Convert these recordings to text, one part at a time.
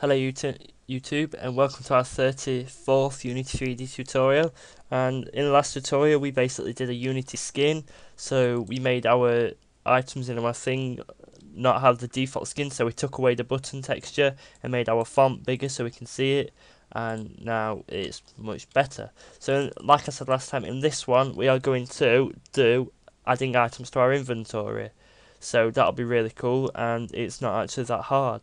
Hello YouTube and welcome to our 34th Unity 3D tutorial. And in the last tutorial we basically did a Unity skin, so we made our items in our thing not have the default skin, so we took away the button texture and made our font bigger so we can see it, and now it's much better. So like I said last time, in this one we are going to do adding items to our inventory, so that'll be really cool and it's not actually that hard.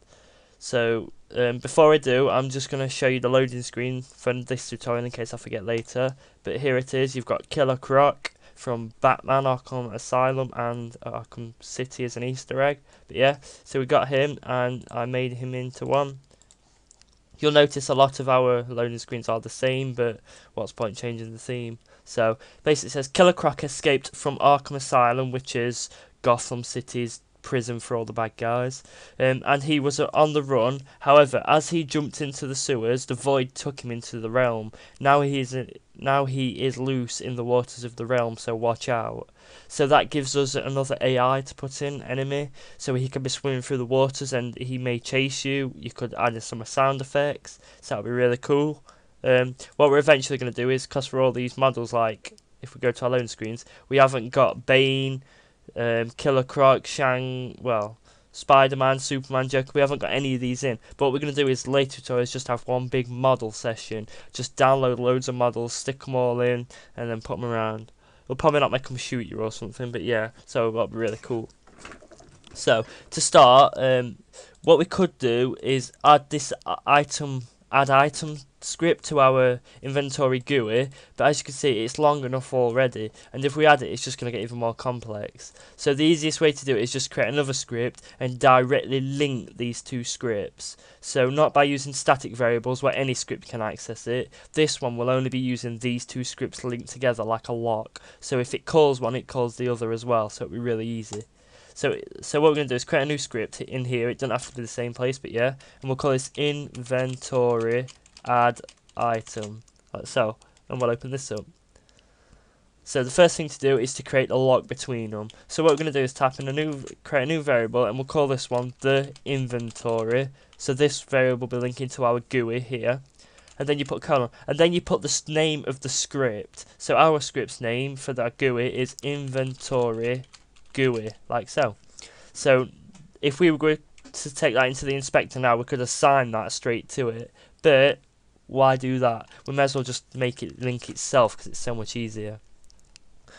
So before I do, I'm just going to show you the loading screen from this tutorial in case I forget later. But here it is. You've got Killer Croc from Batman Arkham Asylum and Arkham City as an Easter egg. But yeah, so we got him and I made him into one. You'll notice a lot of our loading screens are the same, but what's the point changing the theme? So basically it says Killer Croc escaped from Arkham Asylum, which is Gotham City's prison for all the bad guys, and he was on the run. However, as he jumped into the sewers, the void took him into the realm. Now he is loose in the waters of the realm, so watch out. So that gives us another AI to put in enemy, so he can be swimming through the waters and he may chase you. You could add in some sound effects, so that'll be really cool. What we're eventually going to do is, because for all these models, like if we go to our loading screens, we haven't got Bane, Killer Croc, Spider-Man, Superman, Joker. We haven't got any of these in. But what we're going to do is later tutorials just have one big model session. Just download loads of models, stick them all in, and then put them around. We'll probably not make them shoot you or something, but yeah, so that'll be really cool. So to start, what we could do is add this add item script to our inventory GUI, but as you can see it's long enough already, and if we add it it's just going to get even more complex. So the easiest way to do it is just create another script and directly link these two scripts. So not by using static variables where any script can access it. This one will only be using these two scripts linked together like a lock, so if it calls one it calls the other as well, so it'll be really easy. So what we're going to do is create a new script in here. It doesn't have to be the same place, but yeah, and we'll call this inventory add item, like so, and we'll open this up. So the first thing to do is to create a lock between them. So what we're going to do is create a new variable, and we'll call this one the inventory. So this variable will be linking to our GUI here, and then you put colon, and then you put the name of the script. So our script's name for that GUI is inventory GUI, like so. So if we were going to take that into the inspector now, we could assign that straight to it, but why do that? We may as well just make it link itself because it's so much easier.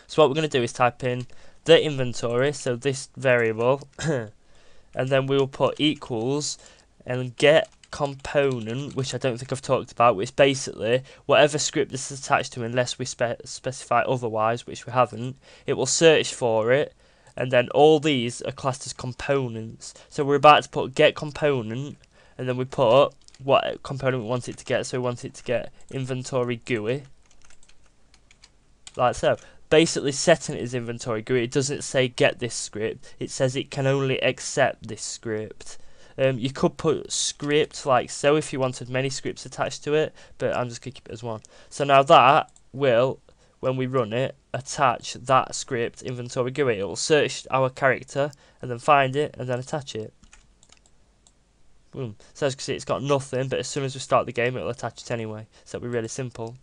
So what we're going to do is type in the inventory, so this variable, and then we will put equals and get component, which I don't think I've talked about, which basically whatever script this is attached to, unless we specify otherwise, which we haven't, it will search for it, and then all these are classed as components. So we're about to put get component, and then we put what component we want it to get. So we want it to get inventory GUI, like so. Basically setting it as inventory GUI, it doesn't say get this script, it says it can only accept this script. You could put script like so if you wanted many scripts attached to it, but I'm just going to keep it as one. So now that will, when we run it, attach that script inventory GUI. It will search our character and then find it and then attach it. Boom. So as you can see it's got nothing, but as soon as we start the game it will attach it anyway. So it'll be really simple.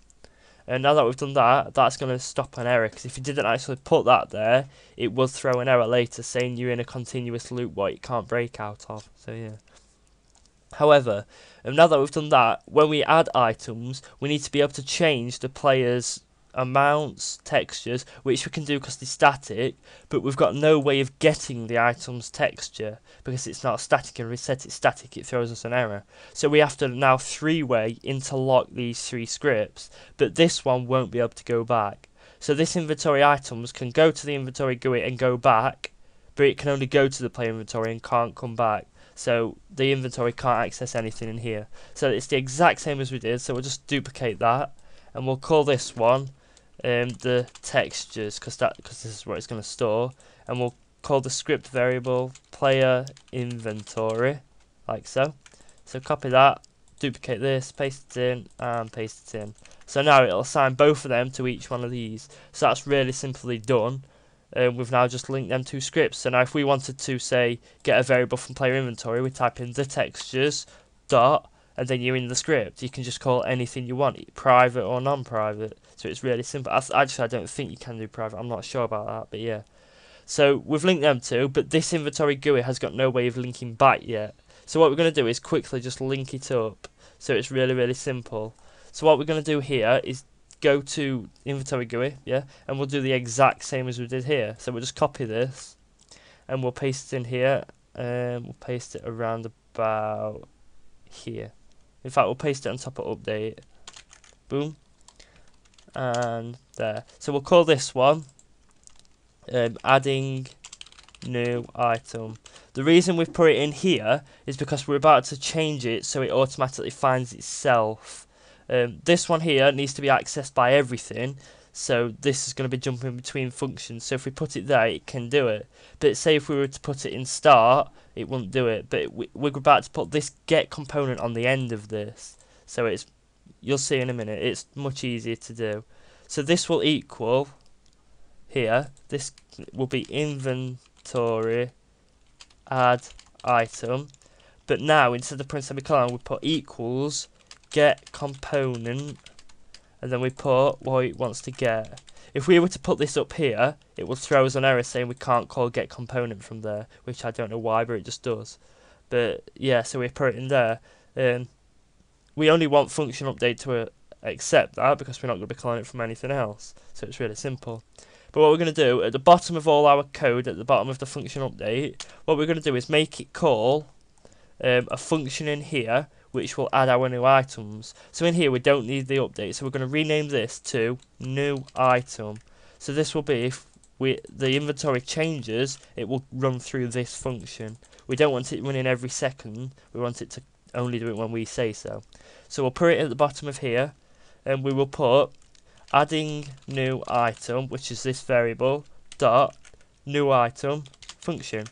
And now that we've done that, that's going to stop an error, because if you didn't actually put that there, it will throw an error later saying you're in a continuous loop what it can't break out of. So yeah. However, now that we've done that, when we add items, we need to be able to change the player's amounts, textures, which we can do because they're static, but we've got no way of getting the item's texture because it's not static, and we set it static it throws us an error. So we have to now three-way interlock these three scripts, but this one won't be able to go back. So this inventory items can go to the inventory GUI and go back, but it can only go to the player inventory and can't come back. So the inventory can't access anything in here. So it's the exact same as we did, so we'll just duplicate that, and we'll call this one the textures, because this is where it's going to store, and we'll call the script variable player inventory, like so. So copy that, duplicate this, paste it in, and paste it in. So now it'll assign both of them to each one of these. So that's really simply done. We've now just linked them two scripts. So now if we wanted to say get a variable from player inventory, we type in the textures dot and then you're in the script. You can just call anything you want, private or non-private. So it's really simple. Actually, I don't think you can do private. I'm not sure about that, but yeah. So we've linked them two, but this inventory GUI has got no way of linking back yet. So what we're going to do is quickly just link it up. So it's really, really simple. So what we're going to do here is go to inventory GUI, yeah, and we'll do the exact same as we did here. So we'll just copy this, and we'll paste it in here, and we'll paste it around about here. In fact, we'll paste it on top of update. Boom. And there. So we'll call this one adding new item. The reason we've put it in here is because we're about to change it so it automatically finds itself. This one here needs to be accessed by everything, so this is going to be jumping between functions. So if we put it there, it can do it. But say if we were to put it in start, it wouldn't do it. But we're about to put this get component on the end of this, so it's, you'll see in a minute, it's much easier to do. So this will equal here, this will be inventory add item, but now instead of print semicolon we put equals get component, and then we put what it wants to get. If we were to put this up here, it will throw us an error saying we can't call get component from there, which I don't know why, but it just does. But yeah, so we put it in there. We only want function update to accept that because we're not going to be calling it from anything else, so it's really simple. But what we're going to do, at the bottom of all our code, at the bottom of the function update, what we're going to do is make it call a function in here which will add our new items. So in here we don't need the update, so we're going to rename this to new item. So this will be, if the inventory changes, it will run through this function. We don't want it running every second, we want it to only do it when we say so. So we'll put it at the bottom of here, and we will put adding new item, which is this variable, dot new item function.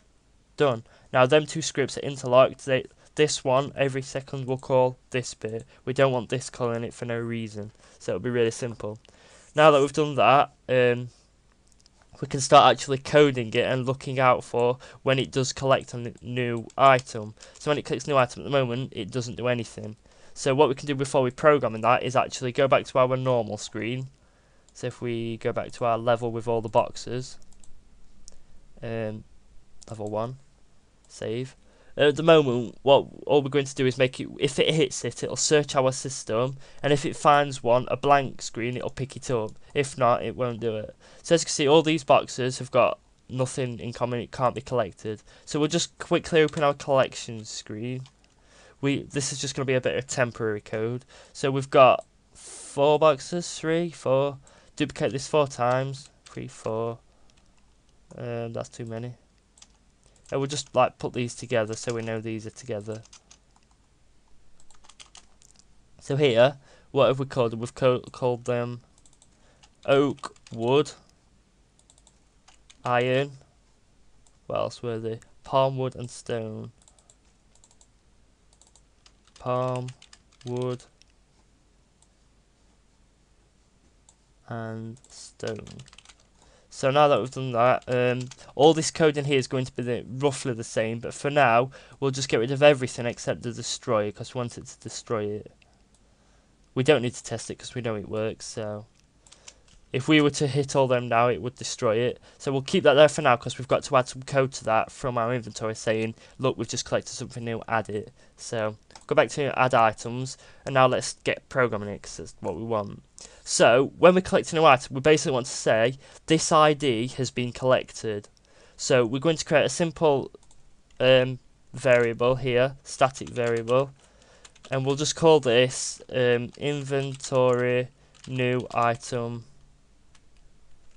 Done. Now them two scripts are interlocked. This one every second will call this bit. We don't want this calling it for no reason, so it'll be really simple. Now that we've done that, we can start actually coding it and looking out for when it does collect a new item. So when it clicks new item at the moment, it doesn't do anything. So what we can do before we program in that is actually go back to our normal screen. So if we go back to our level with all the boxes, level 1, save. At the moment, all we're going to do is make it, if it hits it, it'll search our system, and if it finds one, a blank screen, it'll pick it up. If not, it won't do it. So as you can see, all these boxes have got nothing in common, it can't be collected. So we'll just quickly open our collections screen. This is just going to be a bit of temporary code. So we've got 4 boxes, 3, 4. Duplicate this 4 times, 3, 4. That's too many. And we'll just like put these together so we know these are together. So here, what have we called them? We've called them oak, wood, iron. What else were they? Palm, wood, and stone. Palm, wood, and stone. So now that we've done that, all this code in here is going to be roughly the same, but for now we'll just get rid of everything except the destroy, because we want it to destroy it. We don't need to test it because we know it works, so if we were to hit all them now, it would destroy it. So we'll keep that there for now because we've got to add some code to that from our inventory saying, look, we've just collected something new, add it. So go back to add items, and now let's get programming it because that's what we want. So when we collect a new item, we basically want to say this ID has been collected. So we're going to create a simple variable here, static variable, and we'll just call this inventory new item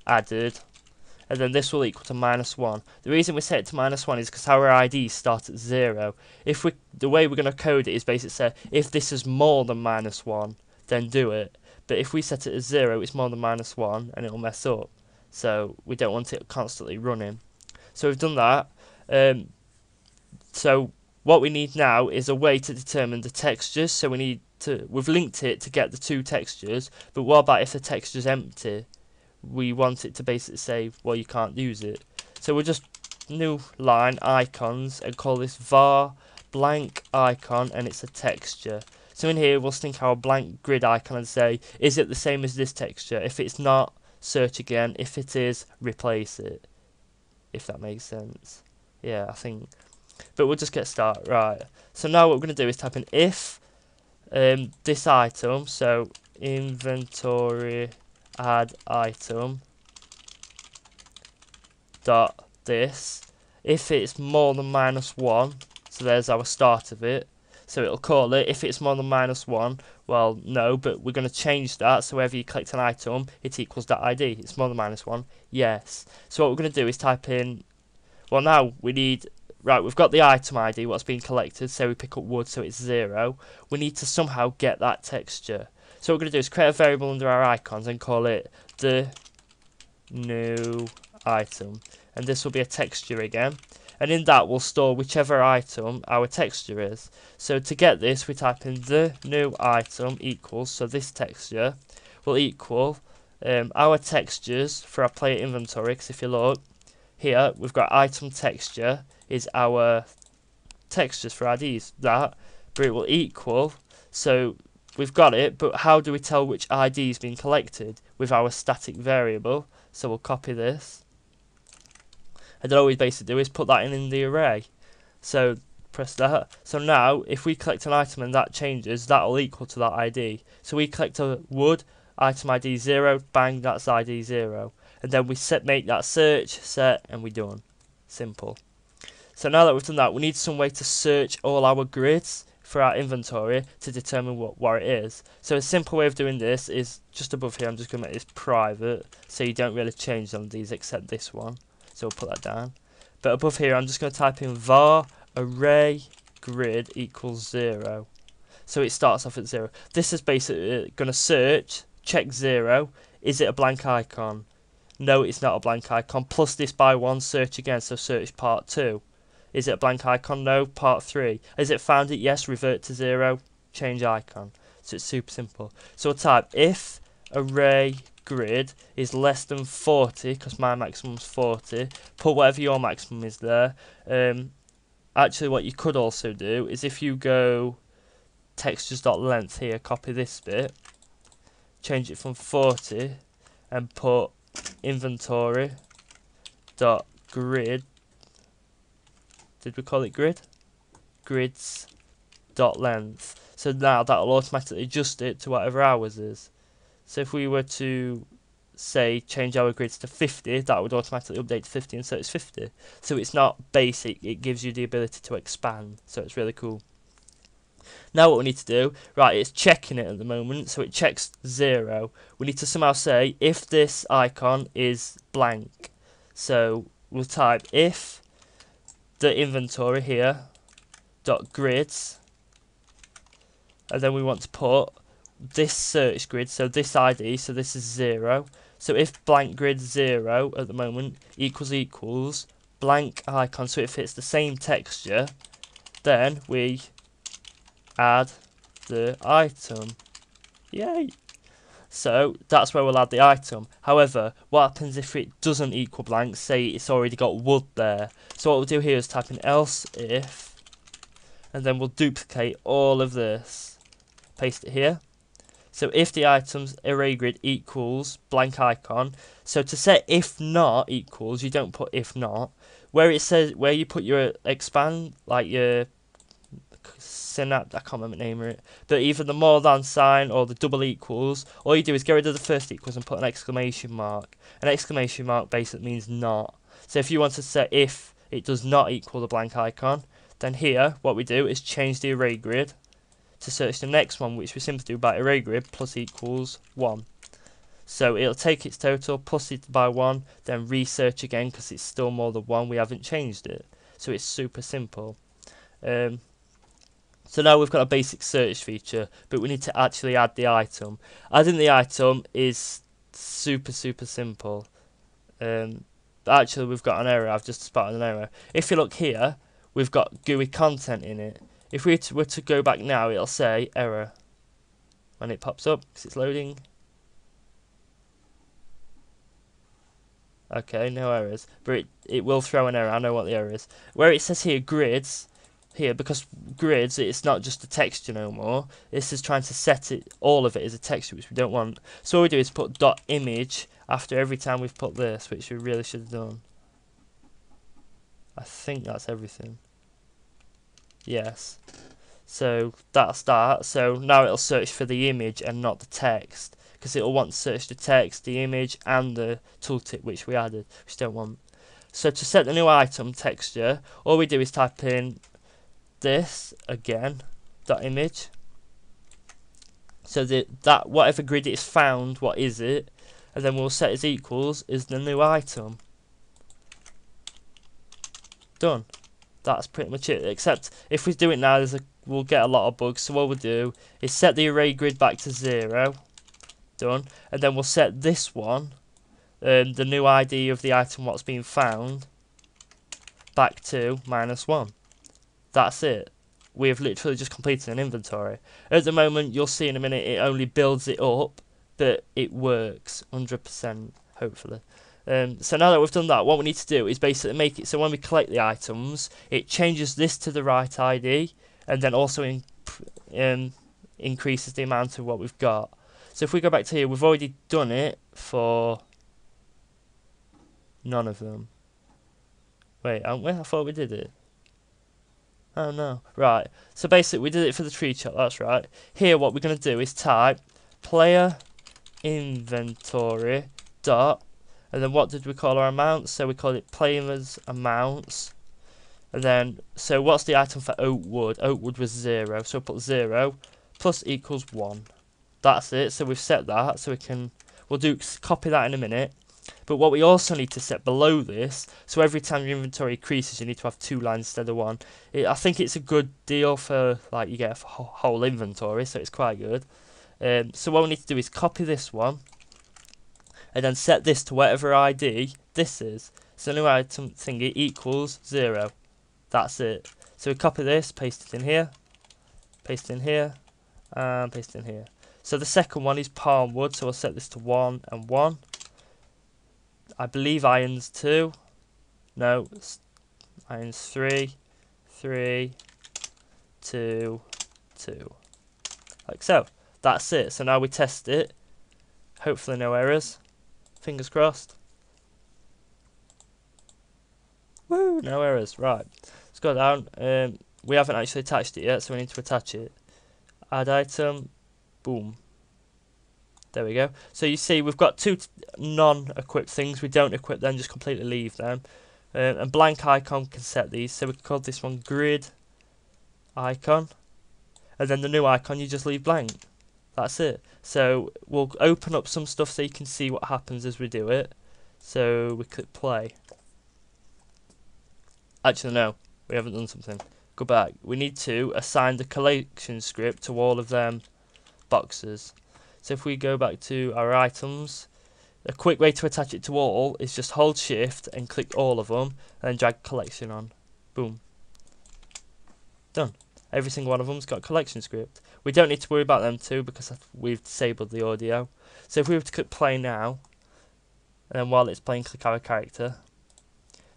added, and then this will equal to -1. The reason we set it to -1 is because our ID starts at 0. The way we're going to code it is basically say if this is more than -1, then do it. But if we set it as 0, it's more than -1, and it'll mess up. So we don't want it constantly running. So we've done that. So what we need now is a way to determine the textures. So we've linked it to get the 2 textures. But what about if the texture's empty? We want it to basically say, well, you can't use it. So we'll just new line icons and call this var blank icon, and it's a texture. So in here we'll stick our blank grid icon and say, is it the same as this texture? If it's not, search again. If it is, replace it. If that makes sense. Yeah, I think. But we'll just get started. Right. So now what we're going to do is type in if this item, so inventory add item dot this, if it's more than -1, so there's our start of it, so it'll call it. If it's more than -1, well, no, but we're going to change that, so whenever you collect an item, it equals that ID. It's more than -1, yes. So what we're going to do is type in, well, now we need, right, we've got the item ID, what's being collected, so we pick up wood, so it's 0. We need to somehow get that texture. So what we're going to do is create a variable under our icons and call it the new item, and this will be a texture again, and in that we'll store whichever item our texture is. So to get this, we type in the new item equals, so this texture will equal our textures for our player inventory, because if you look here, we've got item texture is our textures for IDs, that, but it will equal, so we've got it, but how do we tell which ID is being collected? With our static variable. So we'll copy this, and then all we basically do is put that in the array. So press that. So now if we collect an item and that changes, that will equal to that ID. So we collect a wood, item ID 0, bang, that's ID 0. And then we make that search, set, and we're done. Simple. So now that we've done that, we need some way to search all our grids for our inventory to determine what it is. So a simple way of doing this is just above here. I'm just going to make this private, so you don't really change on these except this one. So we'll put that down. But above here, I'm just going to type in var array grid equals 0. So it starts off at 0. This is basically going to search, check 0. Is it a blank icon? No, it's not a blank icon. Plus this by 1, search again. So search part 2. Is it a blank icon? No. Part 3. Has it found it? Yes. Revert to 0. Change icon. So it's super simple. So we'll type if array grid is less than 40, because my maximum is 40. Put whatever your maximum is there. Actually, what you could also do is if you go textures.length here, copy this bit, change it from 40, and put inventory dot grid. Did we call it grid? Grids dot length. So now that'll automatically adjust it to whatever ours is. So if we were to say change our grids to 50, that would automatically update to 50, and so it's 50. So it's not basic, it gives you the ability to expand. So it's really cool. Now what we need to do, right, it's checking it at the moment, so it checks 0. We need to somehow say if this icon is blank. So we'll type if the inventory here dot grids, and then we want to put this search grid, so this ID, so this is 0. So if blank grid 0 at the moment equals blank icon, so if it's the same texture, then we add the item. Yay! So that's where we'll add the item. However, what happens if it doesn't equal blank? Say it's already got wood there. So what we'll do here is type in else if, and then we'll duplicate all of this, paste it here. So if the item's array grid equals blank icon, so to set if not equals, you don't put if not. Where it says, where you put your expand, like your synapse, I can't remember the name of it, but either the more than sign or the double equals, all you do is get rid of the first equals and put an exclamation mark. An exclamation mark basically means not. So if you want to set if it does not equal the blank icon, then here what we do is change the array grid to search the next one, which we simply do by array grid plus equals 1. So it'll take its total, plus it by 1, then research again because it's still more than 1, we haven't changed it. So it's super simple. So now we've got a basic search feature, but we need to actually add the item. Adding the item is super simple. Actually we've got an error, I've just spotted an error. If you look here, we've got GUI content in it. If we were to go back now, it'll say error when it pops up because it's loading. Okay, no errors, but it will throw an error. I know what the error is. Where it says here grids, here, because grids, it's not just a texture no more. This is trying to set it, all of it as a texture, which we don't want. So what we do is put dot image after every time we've put this, which we really should have done. I think that's everything. Yes. So that's that. So now it'll search for the image and not the text, because it'll want to search the text, the image, and the tooltip which we added, which we don't want. So to set the new item texture, all we do is type in this again, dot image. So that whatever grid it's found, what is it, and then we'll set as equals is the new item. Done. That's pretty much it. Except if we do it now, we'll get a lot of bugs. So what we'll do is set the array grid back to 0. Done. And then we'll set this one, the new ID of the item what's been found, back to -1. That's it. We have literally just completed an inventory. At the moment, you'll see in a minute, it only builds it up, but it works 100%, hopefully. So now that we've done that, what we need to do is basically make it so when we collect the items, it changes this to the right ID, and then also increases the amount of what we've got. So if we go back to here, we've already done it for none of them. Wait, haven't we? I thought we did it. Oh no. Right. So basically we did it for the tree chop, that's right. Here what we're going to do is type player inventory dot, and then what did we call our amounts? So we call it players amounts. And then, so what's the item for oak wood? Oak wood was 0, so we'll put 0 plus equals 1. That's it. So we've set that, so we'll copy that in a minute. But what we also need to set below this, so every time your inventory increases, you need to have 2 lines instead of 1. I think it's a good deal for, like, you get a whole inventory, so it's quite good. So what we need to do is copy this one, and then set this to whatever ID this is. So new item thingy equals 0. That's it. So we copy this, paste it in here, paste it in here, and paste it in here. So the second one is palm wood, so we'll set this to 1 and 1. I believe iron's 2. No, iron's 3, 3, 2, 2. Like so. That's it. So now we test it. Hopefully no errors. Fingers crossed. Woo! No errors. Right. Let's go down. We haven't actually attached it yet, so we need to attach it. Add item. Boom. There we go. So you see we've got 2 non-equipped things. We don't equip them, just completely leave them. And blank icon can set these. So we can call this one grid icon. And then the new icon you just leave blank. That's it. So we'll open up some stuff so you can see what happens as we do it. So we click play. Actually no, we haven't done something. Go back. We need to assign the collection script to all of them boxes. So if we go back to our items, a quick way to attach it to all is just hold shift and click all of them and then drag collection on. Boom. Done. Every single one of them's got a collection script. We don't need to worry about them too because we've disabled the audio. So if we were to click play now, and then while it's playing click our character,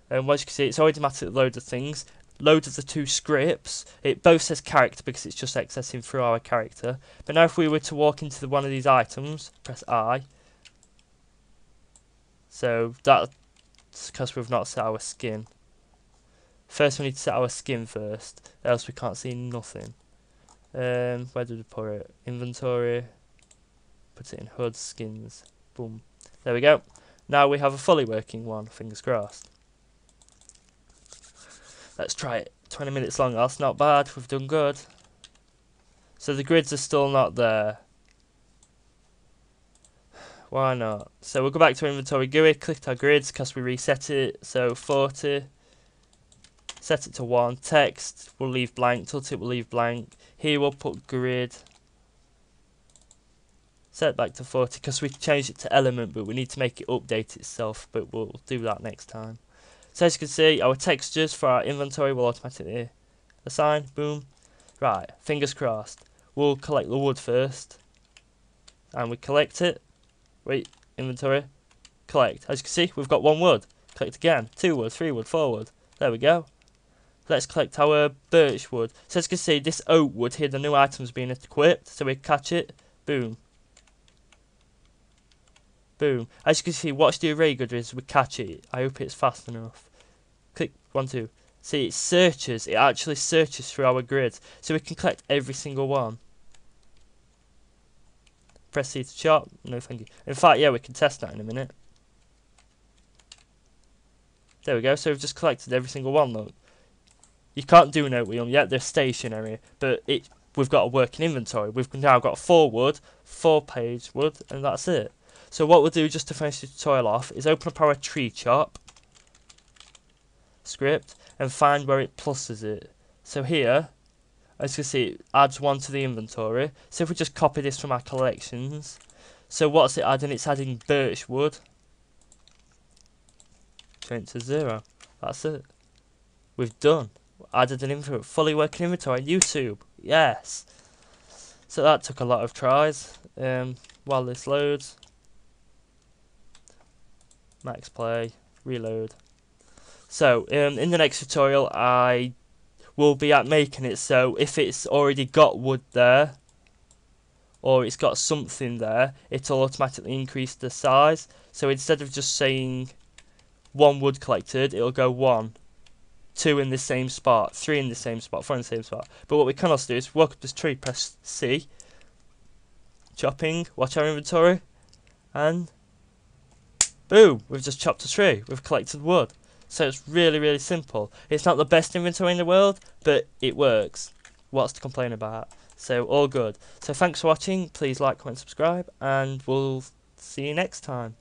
and as you can see it's automatically loads of things. Loads of the 2 scripts. It both says character because it's just accessing through our character. But now if we were to walk into one of these items, press I. So that's because we've not set our skin. First we need to set our skin first, else we can't see nothing. Where did we put it? Inventory. Put it in HUD skins. Boom. There we go. Now we have a fully working one, fingers crossed. Let's try it. 20 minutes long, that's not bad, we've done good. So the grids are still not there. Why not? So we'll go back to inventory GUI, click our grids because we reset it. So 40. Set it to 1. Text we'll leave blank, tooltip we'll leave blank. Here we'll put grid. Set back to 40 because we changed it to element, but we need to make it update itself, but we'll do that next time. So as you can see, our textures for our inventory will automatically assign. Boom. Right, fingers crossed. We'll collect the wood first. And we collect it. Wait, inventory. Collect. As you can see, we've got 1 wood. Collect again. 2 wood, 3 wood, 4 wood. There we go. let's collect our birch wood. So as you can see, this oak wood here, the new item's being equipped, so we catch it, boom. Boom. As you can see, watch the array grid is we catch it. I hope it's fast enough. Click 1, 2. See, it actually searches through our grid, so we can collect every single one. Press C to chop. No, thank you. In fact, yeah, we can test that in a minute. There we go. So we've just collected every single one. Look, you can't do note with them yet. They're stationary, but we've got a working inventory. We've now got 4 wood, 4 page wood, and that's it. So what we'll do just to finish the tutorial off is open up our tree chop script and find where it pluses it. So here, as you can see, it adds 1 to the inventory. So if we just copy this from our collections, so what's it adding? It's adding birch wood. Change it to 0. That's it. We've done. Added an fully working inventory on YouTube. Yes. So that took a lot of tries. While this loads. Max play. Reload. So, in the next tutorial, I will be at making it so if it's already got wood there, or it's got something there, it'll automatically increase the size. So instead of just saying 1 wood collected, it'll go 1, 2 in the same spot, 3 in the same spot, 4 in the same spot. But what we can also do is walk up this tree, press C, chopping, watch our inventory, and boom, we've just chopped a tree, we've collected wood. So it's really, really simple. It's not the best inventory in the world, but it works. What's to complain about? So all good. So thanks for watching, please like, comment, subscribe, and we'll see you next time.